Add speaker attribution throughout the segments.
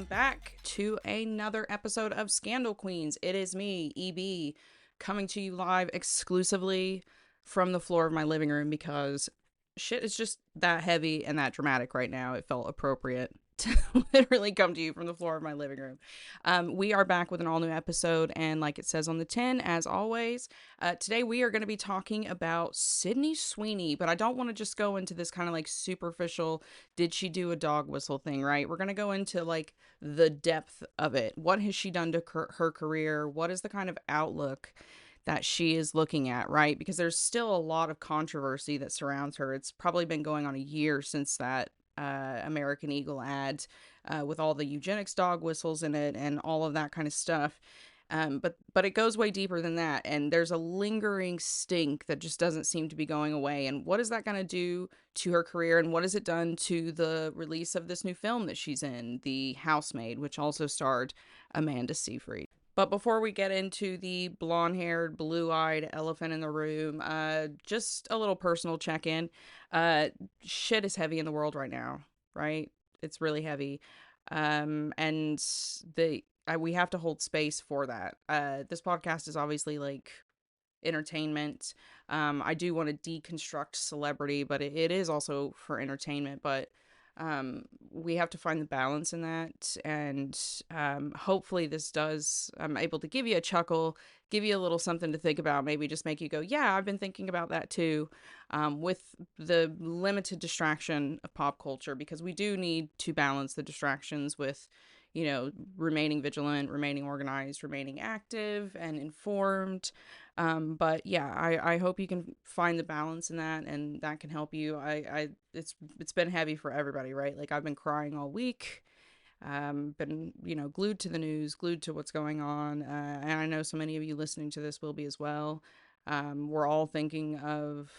Speaker 1: back to another episode of Scandal Queens. It is me, EB, coming to you live exclusively from the floor of my living room because shit is just that heavy and that dramatic right now. It felt appropriate to literally come to you from the floor of my living room. We are back with an all new episode, and like it says on the tin, as always, today we are going to be talking about Sydney Sweeney, but I don't want to just go into this kind of like superficial, did she do a dog whistle thing, right? We're going to go into like the depth of it. What has she done to her career? What is the kind of outlook that she is looking at, right? Because there's still a lot of controversy that surrounds her. It's probably been going on a year since that American Eagle ad with all the eugenics dog whistles in it and all of that kind of stuff. But it goes way deeper than that, and there's a lingering stink that just doesn't seem to be going away. And what is that going to do to her career, and what has it done to the release of this new film that she's in, The Housemaid, which also starred Amanda Seyfried? But before we get into the blonde-haired, blue-eyed elephant in the room, just a little personal check-in. Shit is heavy in the world right now, right? It's really heavy. And we have to hold space for that. This podcast is obviously like entertainment. I do want to deconstruct celebrity, but it is also for entertainment. But we have to find the balance in that, and hopefully this does, I'm able to give you a chuckle, give you a little something to think about, maybe just make you go, yeah, I've been thinking about that too, with the limited distraction of pop culture, because we do need to balance the distractions with, you know, remaining vigilant, remaining organized, remaining active and informed. But yeah, I hope you can find the balance in that, and that can help you. It's been heavy for everybody, right? Like, I've been crying all week, been, you know, glued to the news, glued to what's going on. And I know so many of you listening to this will be as well. We're all thinking of,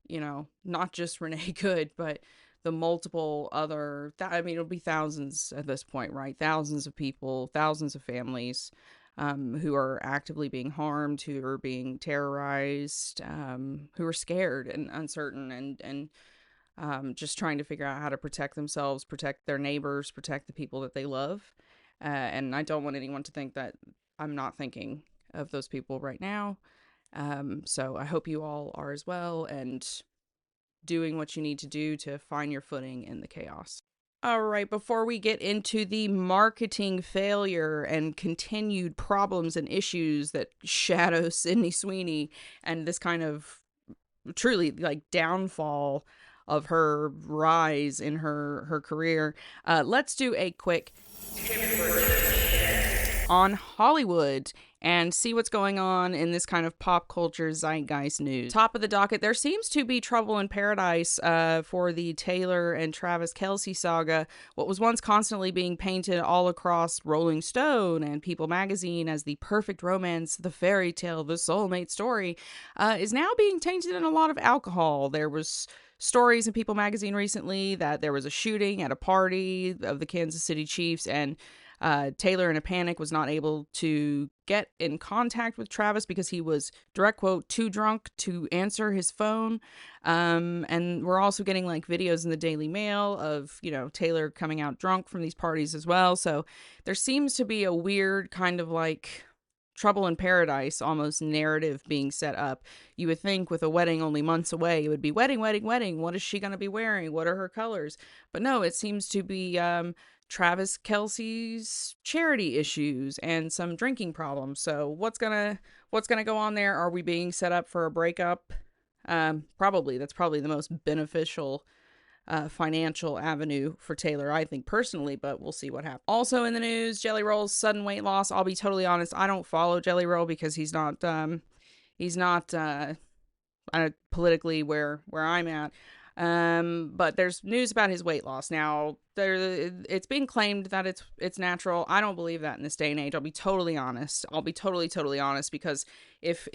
Speaker 1: you know, not just Renee Good, but the multiple other, I mean, it'll be thousands at this point, right? Thousands of people, thousands of families who are actively being harmed, who are being terrorized, who are scared and uncertain, and just trying to figure out how to protect themselves, protect their neighbors, protect the people that they love. And I don't want anyone to think that I'm not thinking of those people right now. So I hope you all are as well, and doing what you need to do to find your footing in the chaos. All right, before we get into the marketing failure and continued problems and issues that shadow Sydney Sweeney and this kind of truly like downfall of her rise in her career, let's do a quick on Hollywood and see what's going on in this kind of pop culture zeitgeist news. Top of the docket, there seems to be trouble in paradise for the Taylor and Travis Kelce saga. What was once constantly being painted all across Rolling Stone and People magazine as the perfect romance, the fairy tale, the soulmate story, is now being tainted in a lot of alcohol. There was stories in People magazine recently that there was a shooting at a party of the Kansas City Chiefs, and Taylor, in a panic, was not able to get in contact with Travis because he was, direct quote, too drunk to answer his phone. And we're also getting like videos in the Daily Mail of, you know, Taylor coming out drunk from these parties as well. So there seems to be a weird kind of like trouble in paradise almost narrative being set up. You would think with a wedding only months away, it would be wedding, wedding, wedding. What is she going to be wearing? What are her colors? But no, it seems to be Travis Kelce's charity issues and some drinking problems. So what's gonna go on there? Are we being set up for a breakup? Probably. That's probably the most beneficial financial avenue for Taylor, I think personally, but we'll see what happens. Also in the news, Jelly Roll's sudden weight loss. I'll be totally honest, I don't follow Jelly Roll because he's not politically where I'm at. But there's news about his weight loss. Now, it's being claimed that it's natural. I don't believe that in this day and age. I'll be totally honest. I'll be totally honest, because if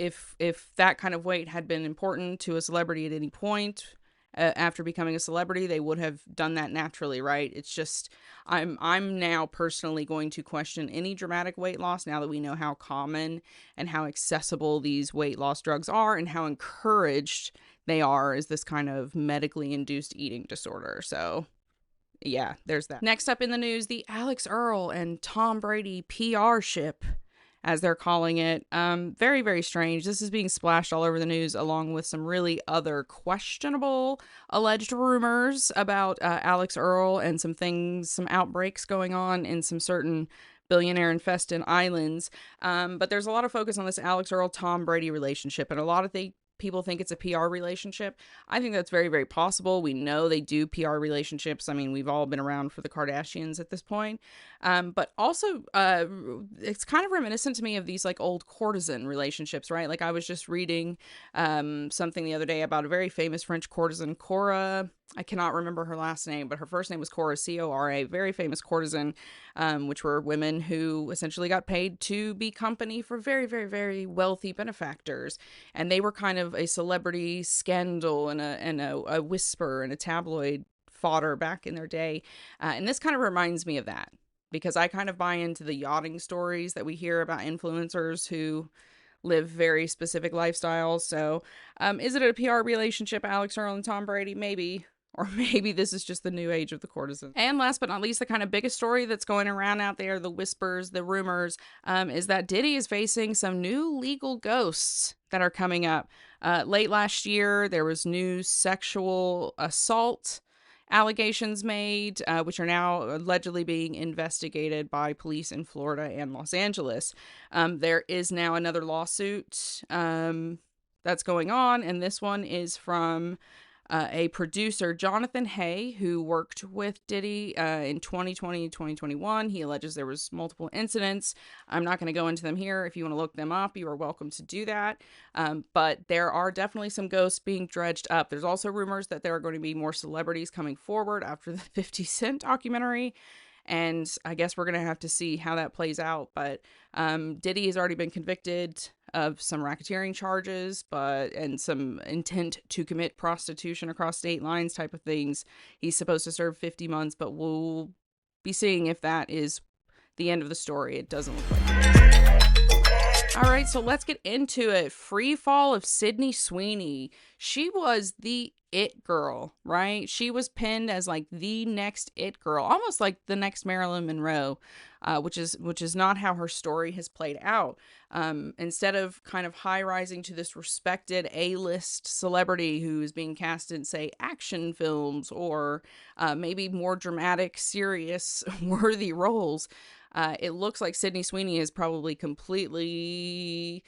Speaker 1: that kind of weight had been important to a celebrity at any point after becoming a celebrity, they would have done that naturally, right? It's just I'm now personally going to question any dramatic weight loss now that we know how common and how accessible these weight loss drugs are and how encouraged they are as this kind of medically induced eating disorder. So Yeah, there's that. Next up in the news, the Alex Earl and Tom Brady PR ship, as they're calling it. Very, very strange. This is being splashed all over the news, along with some really other questionable alleged rumors about Alex Earl and some outbreaks going on in some certain billionaire infested islands. But there's a lot of focus on this Alex Earl Tom Brady relationship, and a lot of people think it's a PR relationship. I think that's very, very possible. We know they do PR relationships. I mean, we've all been around for the Kardashians at this point. But also, it's kind of reminiscent to me of these like old courtesan relationships, right? Like I was just reading something the other day about a very famous French courtesan, Cora. I cannot remember her last name, but her first name was Cora, Cora, very famous courtesan, which were women who essentially got paid to be company for very, very, very wealthy benefactors. And they were kind of a celebrity scandal and a whisper and a tabloid fodder back in their day. And this kind of reminds me of that, because I kind of buy into the yachting stories that we hear about influencers who live very specific lifestyles. So is it a PR relationship, Alex Earl and Tom Brady? Maybe. Or maybe this is just the new age of the courtesan. And last but not least, the kind of biggest story that's going around out there, the whispers, the rumors, is that Diddy is facing some new legal ghosts that are coming up. Late last year, there was new sexual assault allegations made, which are now allegedly being investigated by police in Florida and Los Angeles. There is now another lawsuit that's going on, and this one is from a producer, Jonathan Hay, who worked with Diddy in 2020 and 2021. He alleges there was multiple incidents. I'm not going to go into them here. If you want to look them up, you are welcome to do that. But there are definitely some ghosts being dredged up. There's also rumors that there are going to be more celebrities coming forward after the 50 Cent documentary. And I guess we're going to have to see how that plays out. But Diddy has already been convicted of some racketeering charges, and some intent to commit prostitution across state lines type of things. He's supposed to serve 50 months, but we'll be seeing if that is the end of the story. It doesn't look like it. All right, so let's get into it. Free fall of Sydney Sweeney. She was the it girl, right? She was pinned as like the next it girl, almost like the next Marilyn Monroe, which is not how her story has played out. Instead of kind of high rising to this respected A-list celebrity who is being cast in, say, action films or maybe more dramatic, serious, worthy roles, it looks like Sydney Sweeney has probably completely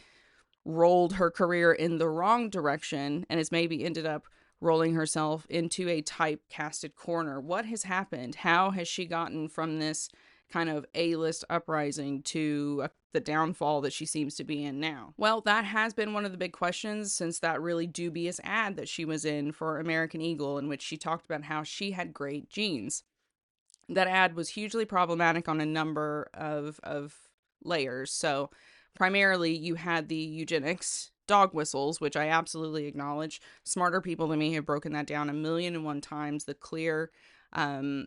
Speaker 1: rolled her career in the wrong direction and has maybe ended up rolling herself into a typecasted corner. What has happened? How has she gotten from this kind of A-list uprising to the downfall that she seems to be in now? Well, that has been one of the big questions since that really dubious ad that she was in for American Eagle, in which she talked about how she had great genes. That ad was hugely problematic on a number of layers. So primarily you had the eugenics dog whistles, which I absolutely acknowledge. Smarter people than me have broken that down 1,000,001 times. The clear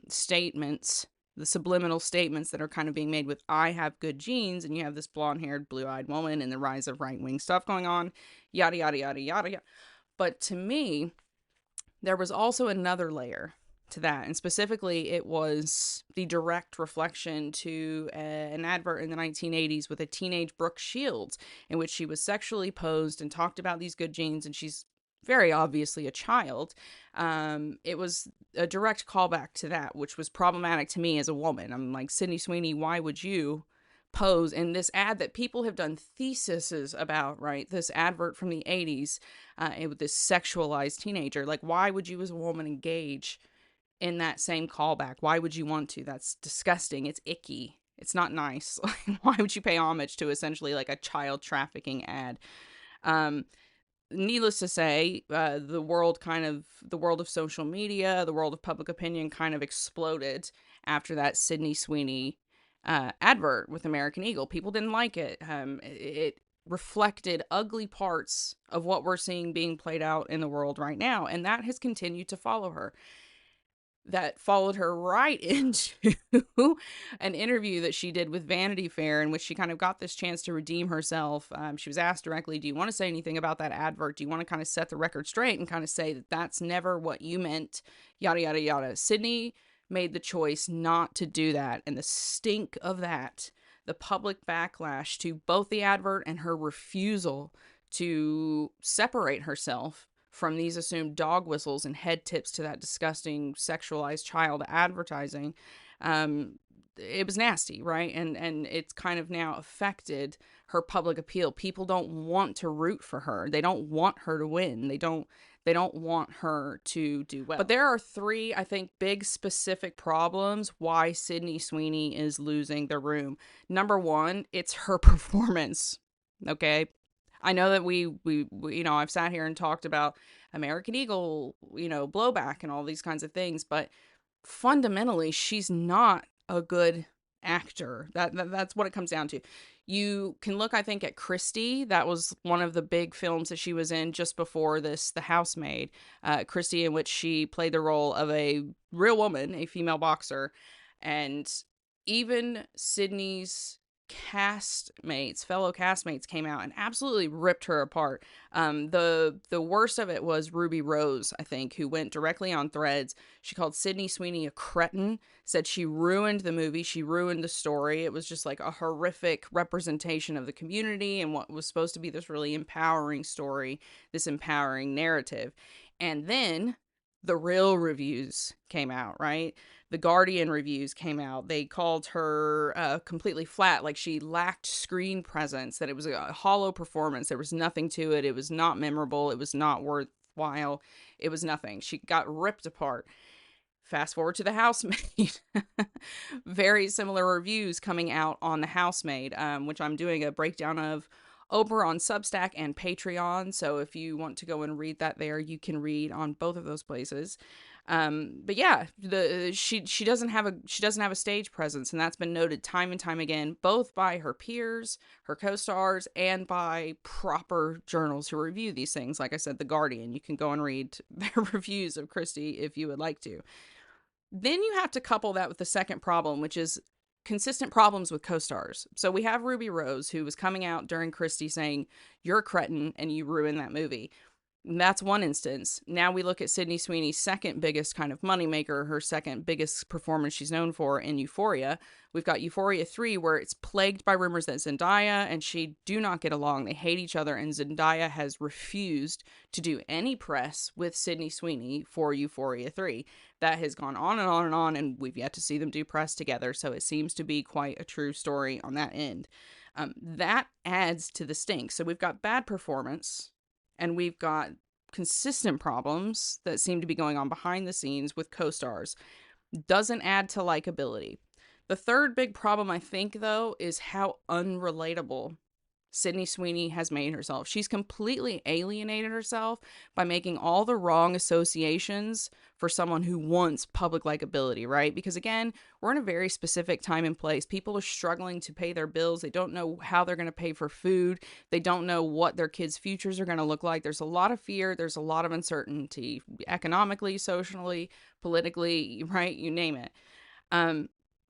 Speaker 1: statements, the subliminal statements that are kind of being made with I have good genes, and you have this blonde-haired, blue-eyed woman and the rise of right-wing stuff going on, yada, yada, yada, yada, yada. But to me, there was also another layer to that, and specifically it was the direct reflection to an advert in the 1980s with a teenage Brooke Shields, in which she was sexually posed and talked about these good genes, and she's very obviously a child. It was a direct callback to that, which was problematic to me as a woman. I'm like, Sydney Sweeney, why would you pose in this ad that people have done theses about, right? This advert from the 80s with this sexualized teenager. Like, why would you as a woman engage in that same callback? Why would you want to? That's disgusting. It's icky. It's not nice. Why would you pay homage to essentially like a child trafficking ad? Needless to say, the world of social media, the world of public opinion kind of exploded after that Sydney Sweeney advert with American Eagle. People didn't like it. It reflected ugly parts of what we're seeing being played out in the world right now, and that has continued to follow her. That followed her right into an interview that she did with Vanity Fair, in which she kind of got this chance to redeem herself. She was asked directly, do you want to say anything about that advert? Do you want to kind of set the record straight and kind of say that that's never what you meant? Yada, yada, yada. Sydney made the choice not to do that. And the stink of that, the public backlash to both the advert and her refusal to separate herself from these assumed dog whistles and head tips to that disgusting sexualized child advertising, it was nasty, right? And it's kind of now affected her public appeal. People don't want to root for her. They don't want her to win. They don't want her to do well. But there are three, I think, big specific problems why Sydney Sweeney is losing the room. Number one, it's her performance. Okay? I know that we I've sat here and talked about American Eagle, blowback and all these kinds of things, but fundamentally, she's not a good actor. That's what it comes down to. You can look, I think, at Christy. That was one of the big films that she was in just before this, The Housemaid. Christy, in which she played the role of a real woman, a female boxer. And even Sydney's fellow castmates came out and absolutely ripped her apart. The worst of it was Ruby Rose, I think, who went directly on Threads. She called Sydney Sweeney a cretin, said she ruined the movie, she ruined the story. It was just like a horrific representation of the community and what was supposed to be this really empowering story, this empowering narrative. And then the real reviews came out, right? The Guardian reviews came out. They called her completely flat, like she lacked screen presence, that it was a hollow performance. There was nothing to it. It was not memorable. It was not worthwhile. It was nothing. She got ripped apart. Fast forward to The Housemaid. Very similar reviews coming out on The Housemaid, which I'm doing a breakdown of over on Substack and Patreon. So if you want to go and read that there, you can read on both of those places. But yeah, she doesn't have a stage presence, and that's been noted time and time again, both by her peers, her co-stars, and by proper journals who review these things. Like I said, The Guardian. You can go and read their reviews of Christy if you would like to. Then you have to couple that with the second problem, which is consistent problems with co-stars. So we have Ruby Rose, who was coming out during Christy saying, "You're a cretin and you ruined that movie." And that's one instance. Now we look at Sydney Sweeney's second biggest kind of moneymaker, her second biggest performance she's known for in Euphoria. We've got Euphoria 3, where it's plagued by rumors that Zendaya and she do not get along. They hate each other, and Zendaya has refused to do any press with Sydney Sweeney for Euphoria 3. That has gone on and on and on, and we've yet to see them do press together, so it seems to be quite a true story on that end. That adds to the stink. So we've got bad performance, and we've got consistent problems that seem to be going on behind the scenes with co-stars. Doesn't add to likability. The third big problem, I think, though, is how unrelatable Sydney Sweeney has made herself. She's completely alienated herself by making all the wrong associations for someone who wants public likability, right? Because again, we're in a very specific time and place. People are struggling to pay their bills. They don't know how they're going to pay for food. They don't know what their kids' futures are going to look like. There's a lot of fear. There's a lot of uncertainty, economically, socially, politically, right? You name it.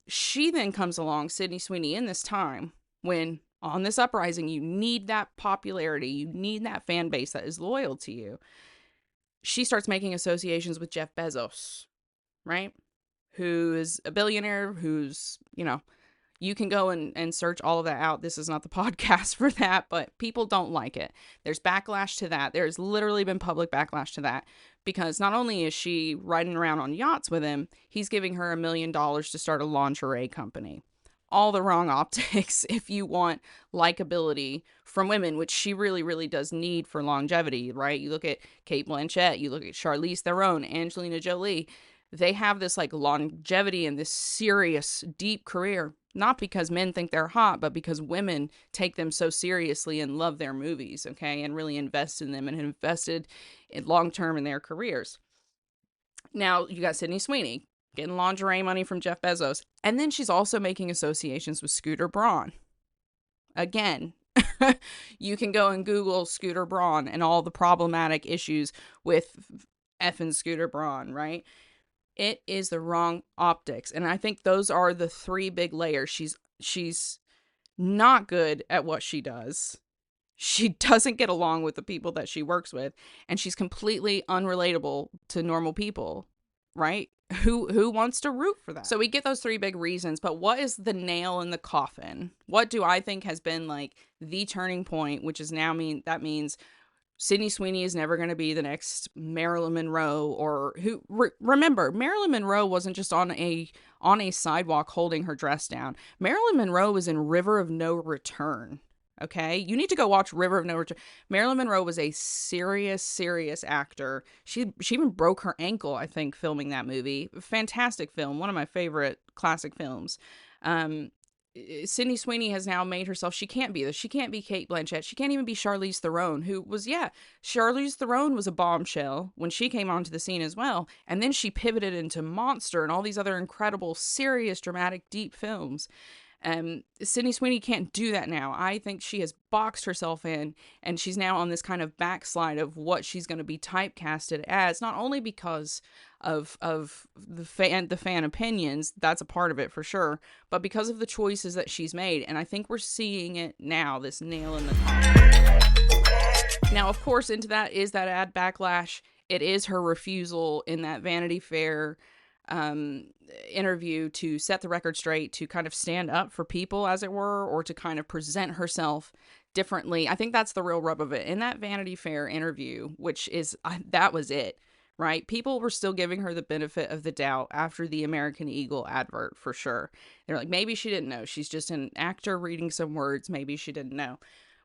Speaker 1: She then comes along, Sydney Sweeney, in this time when on this uprising, you need that popularity. You need that fan base that is loyal to you. She starts making associations with Jeff Bezos, right? Who is a billionaire, who's, you can go and search all of that out. This is not the podcast for that, but people don't like it. There's backlash to that. There's literally been public backlash to that, because not only is she riding around on yachts with him, he's giving her $1 million to start a lingerie company. All the wrong optics if you want likability from women, which she really, really does need for longevity, right? You look at Cate Blanchett, you look at Charlize Theron, Angelina Jolie. They have this like longevity and this serious, deep career, not because men think they're hot, but because women take them so seriously and love their movies, okay, and really invest in them and invested in long-term in their careers. Now, you got Sydney Sweeney getting lingerie money from Jeff Bezos. And then she's also making associations with Scooter Braun. Again, you can go and Google Scooter Braun and all the problematic issues with effing Scooter Braun, right? It is the wrong optics. And I think those are the three big layers. She's not good at what she does. She doesn't get along with the people that she works with. And she's completely unrelatable to normal people, right? who wants to root for that? So we get those three big reasons, but what is the nail in the coffin? What do I think has been like the turning point, which is now means Sydney Sweeney is never going to be the next Marilyn Monroe, or who remember, Marilyn Monroe wasn't just on a sidewalk holding her dress down. Marilyn Monroe was in River of No Return. Okay, you need to go watch River of No Return. Marilyn Monroe was a serious actor. She even broke her ankle, I think, filming that movie. Fantastic film, one of my favorite classic films. Sydney Sweeney has now made herself, she can't be this. She can't be Cate Blanchett. She can't even be Charlize Theron, who was, Charlize Theron was a bombshell when she came onto the scene as well. And then she pivoted into Monster and all these other incredible, serious, dramatic, deep films. Sydney Sweeney can't do that now. I think she has boxed herself in, and she's now on this kind of backslide of what she's going to be typecasted as, not only because of the fan opinions, that's a part of it for sure, but because of the choices that she's made. And I think we're seeing it now, this nail in the coffin. Now, of course, into that is that ad backlash. It is her refusal in that Vanity Fair interview to set the record straight, to kind of stand up for people, as it were, or to kind of present herself differently. I think that's the real rub of it. In that Vanity Fair interview, which is, that was it, right? People were still giving her the benefit of the doubt after the American Eagle advert, for sure. They're like, maybe she didn't know. She's just an actor reading some words. Maybe she didn't know.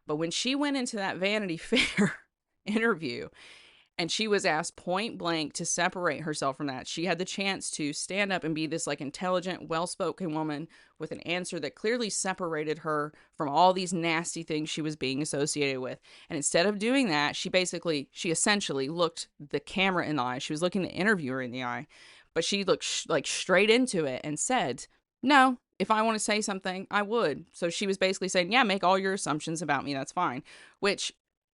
Speaker 1: But when she went into that Vanity Fair interview, and she was asked point blank to separate herself from that, she had the chance to stand up and be this like intelligent, well-spoken woman with an answer that clearly separated her from all these nasty things she was being associated with. And instead of doing that, she essentially looked the camera in the eye. She was looking the interviewer in the eye, but she looked like straight into it and said, no, if I want to say something, I would. So she was basically saying, yeah, make all your assumptions about me. That's fine. Which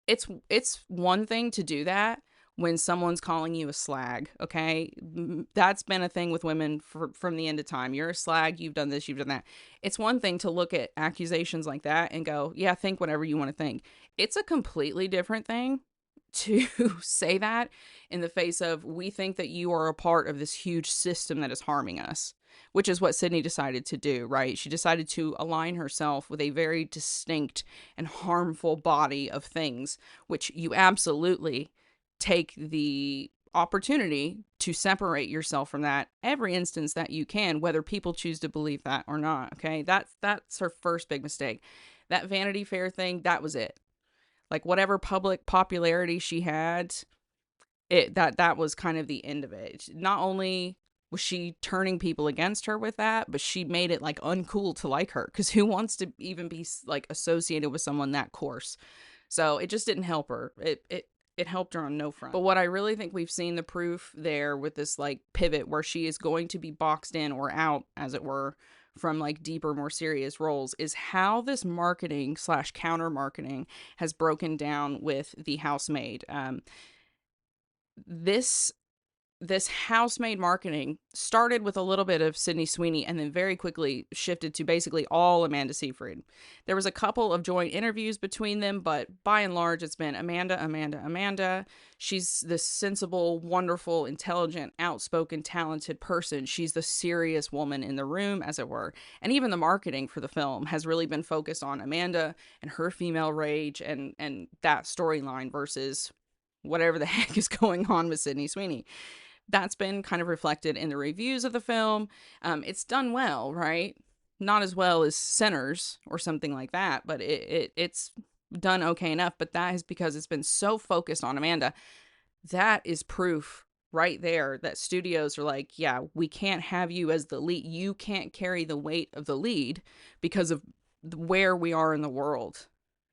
Speaker 1: it's one thing to do that when someone's calling you a slag, okay? That's been a thing with women from the end of time. You're a slag, you've done this, you've done that. It's one thing to look at accusations like that and go, yeah, think whatever you want to think. It's a completely different thing to say that in the face of, we think that you are a part of this huge system that is harming us, which is what Sydney decided to do, right? She decided to align herself with a very distinct and harmful body of things, which you absolutely take the opportunity to separate yourself from that every instance that you can, whether people choose to believe that or not. Okay, that's her first big mistake. That Vanity Fair thing, that was it. Like, whatever public popularity she had, that was kind of the end of it. Not only was she turning people against her with that, but she made it like uncool to like her, because who wants to even be like associated with someone that coarse? So it just didn't help her. It helped her on no front. But what I really think we've seen the proof there with this like pivot where she is going to be boxed in or out, as it were, from like deeper, more serious roles, is how this marketing / counter marketing has broken down with the Housemaid. This Housemaid marketing started with a little bit of Sydney Sweeney and then very quickly shifted to basically all Amanda Seyfried. There was a couple of joint interviews between them, but by and large, it's been Amanda. She's this sensible, wonderful, intelligent, outspoken, talented person. She's the serious woman in the room, as it were. And even the marketing for the film has really been focused on Amanda and her female rage and that storyline versus whatever the heck is going on with Sydney Sweeney. That's been kind of reflected in the reviews of the film. It's done well, right? Not as well as Sinners or something like that, but it's done okay enough. But that is because it's been so focused on Amanda. That is proof right there that studios are like, yeah, we can't have you as the lead. You can't carry the weight of the lead because of where we are in the world.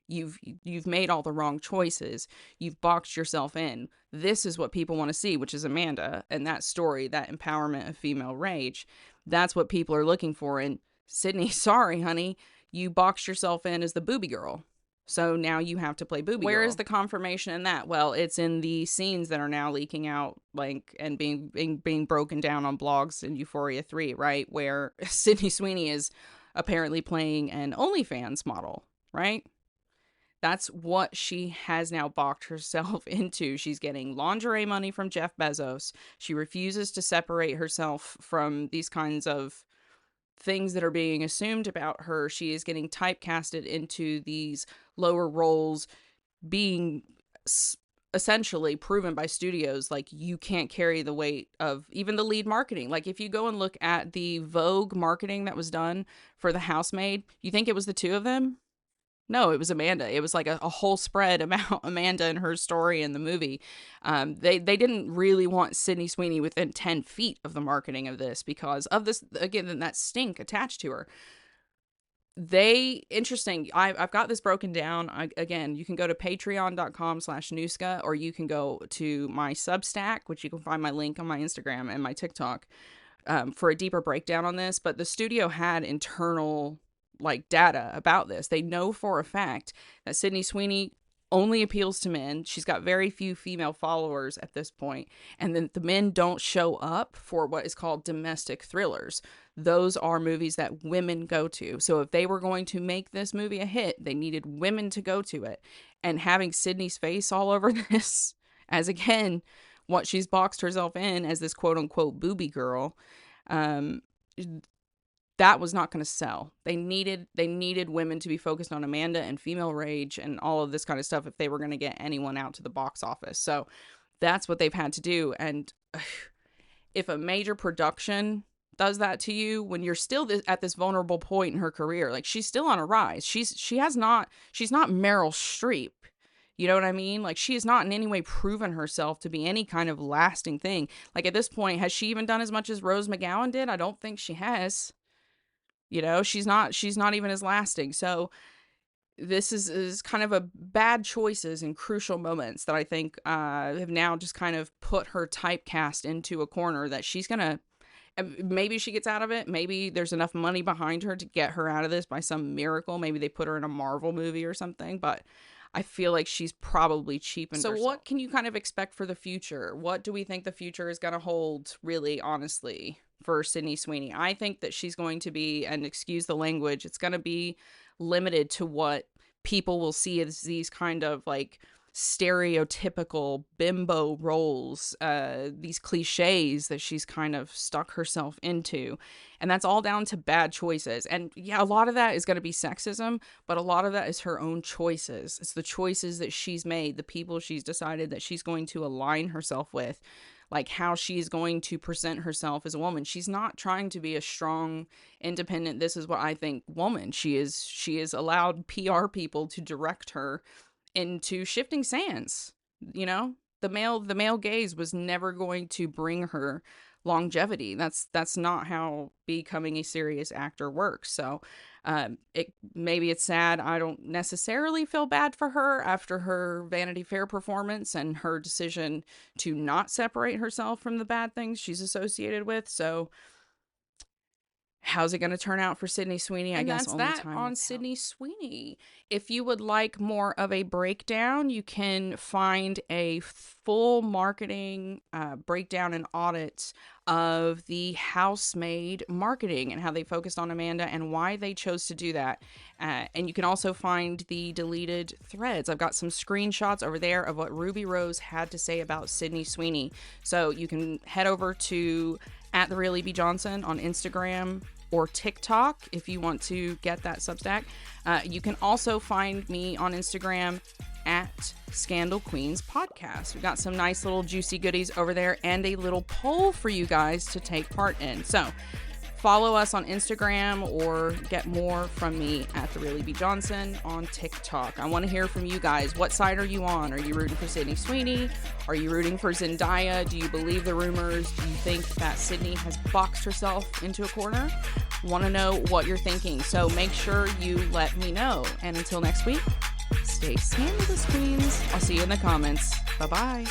Speaker 1: You've made all the wrong choices. You've boxed yourself in. This is what people want to see, which is Amanda and that story, that empowerment of female rage. That's what people are looking for. And Sydney, sorry, honey, you boxed yourself in as the booby girl. So now you have to play booby girl. Where is the confirmation in that? Well, it's in the scenes that are now leaking out, like, and being broken down on blogs in Euphoria 3, right? Where Sydney Sweeney is apparently playing an OnlyFans model, right? That's what she has now boxed herself into. She's getting lingerie money from Jeff Bezos. She refuses to separate herself from these kinds of things that are being assumed about her. She is getting typecasted into these lower roles, being essentially proven by studios like you can't carry the weight of even the lead marketing. Like if you go and look at the Vogue marketing that was done for The Housemaid, you think it was the two of them? No, it was Amanda. It was like a whole spread about Amanda and her story in the movie. They didn't really want Sydney Sweeney within 10 feet of the marketing of this because of this, again, that stink attached to her. Interesting. I've got this broken down. Again, you can go to patreon.com/Nooska, or you can go to my Substack, which you can find my link on my Instagram and my TikTok, for a deeper breakdown on this. But the studio had internal data about this. They know for a fact that Sydney Sweeney only appeals to men. She's got very few female followers at this point, and then the men don't show up for what is called domestic thrillers. Those are movies that women go to. So if they were going to make this movie a hit, they needed women to go to it. And having Sydney's face all over this, as again, what she's boxed herself in as this quote unquote booby girl, that was not going to sell. They needed women to be focused on Amanda and female rage and all of this kind of stuff if they were going to get anyone out to the box office. So that's what they've had to do. And if a major production does that to you when you're still at this vulnerable point in her career, like she's still on a rise. She's not Meryl Streep. You know what I mean? Like she has not in any way proven herself to be any kind of lasting thing. Like at this point, has she even done as much as Rose McGowan did? I don't think she has. You know, she's not even as lasting. So this is kind of a bad choices in crucial moments that I think have now just kind of put her typecast into a corner that she's going to, maybe she gets out of it. Maybe there's enough money behind her to get her out of this by some miracle. Maybe they put her in a Marvel movie or something, but I feel like she's probably cheapened herself. So what can you kind of expect for the future? What do we think the future is going to hold, really, honestly, for Sydney Sweeney? I think that she's going to be, and excuse the language, it's going to be limited to what people will see as these kind of like stereotypical bimbo roles, these cliches that she's kind of stuck herself into. And that's all down to bad choices. And yeah, a lot of that is going to be sexism, but a lot of that is her own choices. It's the choices that she's made, the people she's decided that she's going to align herself with, like how she's going to present herself as a woman. She's not trying to be a strong, independent, this is what I think woman. She is allowed PR people to direct her into shifting sands. You know, the male gaze was never going to bring her longevity. That's not how becoming a serious actor works. So maybe it's sad. I don't necessarily feel bad for her after her Vanity Fair performance and her decision to not separate herself from the bad things she's associated with. So how's it going to turn out for Sydney Sweeney? I guess only time will tell. That's that on Sydney Sweeney. If you would like more of a breakdown, you can find a full marketing breakdown and audit of the Housemaid marketing and how they focused on Amanda and why they chose to do that. And you can also find the deleted threads. I've got some screenshots over there of what Ruby Rose had to say about Sydney Sweeney. So you can head over to @TheRealEBJohnson on Instagram or TikTok if you want to get that Substack. You can also find me on Instagram @Scandal Queens Podcast. We've got some nice little juicy goodies over there and a little poll for you guys to take part in. So follow us on Instagram or get more from me @TheRealEBJohnson on TikTok. I want to hear from you guys. What side are you on? Are you rooting for Sydney Sweeney? Are you rooting for Zendaya? Do you believe the rumors? Do you think that Sydney has boxed herself into a corner? Want to know what you're thinking. So make sure you let me know. And until next week, stay scandalous, queens. I'll see you in the comments. Bye-bye.